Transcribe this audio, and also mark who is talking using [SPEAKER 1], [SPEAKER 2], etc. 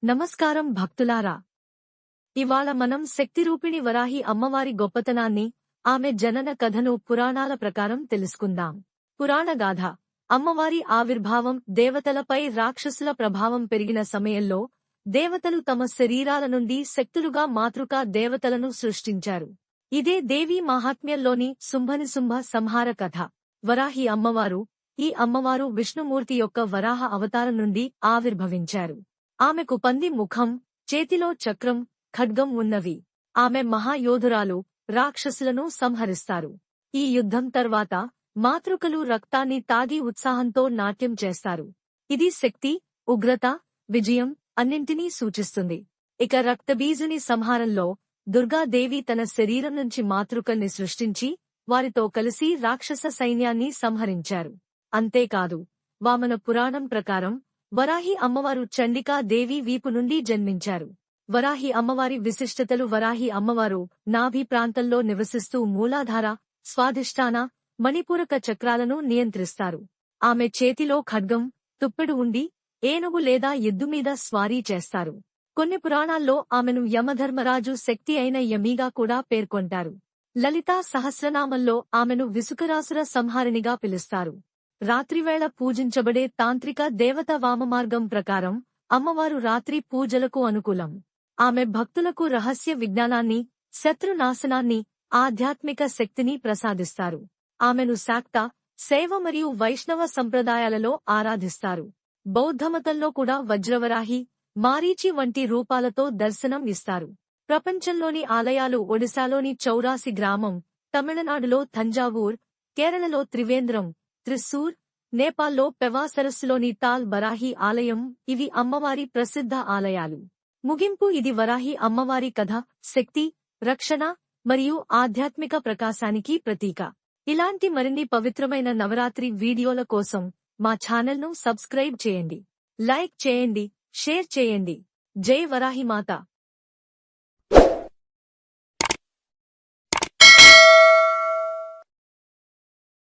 [SPEAKER 1] నమస్కారం భక్తులారా. ఇవాళ మనం శక్తిరూపిణి వరాహి అమ్మవారి గొప్పతనాన్ని, ఆమె జనన కథను పురాణాల ప్రకారం తెలుసుకుందాం. పురాణగాథ. అమ్మవారి ఆవిర్భావం దేవతలపై రాక్షసుల ప్రభావం పెరిగిన సమయంలో దేవతలు తమ శరీరాల నుండి శక్తులుగా మాతృకా దేవతలను సృష్టించారు. ఇదే దేవీ మాహాత్మ్యంలోని శుంభనిశుంభ సంహార కథ. వరాహి అమ్మవారు. ఈ అమ్మవారు విష్ణుమూర్తి యొక్క వరాహ అవతారం నుండి ఆవిర్భవించారు. ఆమెకు పంది ముఖం, చేతిలో చక్రం, ఖడ్గం ఉన్నవి. ఆమె మహాయోధురాలు, రాక్షసులను సంహరిస్తారు. ఈ యుద్ధం తర్వాత మాతృకలు రక్తాన్ని తాగి ఉత్సాహంతో నాట్యం చేస్తారు. ఇది శక్తి, ఉగ్రత, విజయం అన్నింటినీ సూచిస్తుంది. ఇక రక్తబీజుని సంహారంలో దుర్గాదేవి తన శరీరం నుంచి మాతృకల్ని సృష్టించి వారితో కలిసి రాక్షస సైన్యాన్ని సంహరించారు. అంతేకాదు, వామన పురాణం ప్రకారం వరాహి అమ్మవారు చండికా దేవి వీపు నుండి జన్మించారు. వరాహి అమ్మవారి విశిష్టతలు. వరాహి అమ్మవారు నాభి ప్రాంతంలో నివసిస్తూ మూలాధార, స్వాధిష్టాన, మణిపూరక చక్రాలను నియంత్రిస్తారు. ఆమె చేతిలో ఖడ్గం, తుప్పెడు ఉండి ఏనుగు లేదా ఎద్దుమీద స్వారీ చేస్తారు. కొన్ని పురాణాల్లో ఆమెను యమధర్మరాజు శక్తి అయిన యమిగా కూడా పేర్కొంటారు. లలితా సహస్రనామంలో ఆమెను విసుకరాసుర సంహారిణిగా పిలుస్తారు. రాత్రివేళ పూజించబడే తాంత్రిక దేవత వామమార్గం ప్రకారం అమ్మవారు రాత్రి పూజలకు అనుకూలం. ఆమె భక్తులకు రహస్య విజ్ఞానాన్ని, శత్రునాశనాన్ని, ఆధ్యాత్మిక శక్తిని ప్రసాదిస్తారు. ఆమెను శాక్త, శైవ మరియు వైష్ణవ సంప్రదాయాలలో ఆరాధిస్తారు. బౌద్ధమతంలో కూడా వజ్రవరాహి, మారీచి వంటి రూపాలతో దర్శనం ఇస్తారు. ప్రపంచంలోని ఆలయాలు. ఒడిశాలోని చౌరాసి గ్రామం, తమిళనాడులో తంజావూర్, కేరళలో త్రివేంద్రం, త్రిశూర్, నేపాల్లో పెవా సరస్సులోని తాల్ బరాహి ఆలయం ఇవి అమ్మవారి ప్రసిద్ధ ఆలయాలు. ముగింపు. ఇది వరాహి అమ్మవారి కథ, శక్తి, రక్షణ మరియు ఆధ్యాత్మిక ప్రకాశానికి ప్రతీక. ఇలాంటి మరిన్ని పవిత్రమైన నవరాత్రి వీడియోల కోసం మా ఛానల్ను సబ్స్క్రైబ్ చేయండి, లైక్ చేయండి, షేర్ చేయండి. జై వరాహి మాత.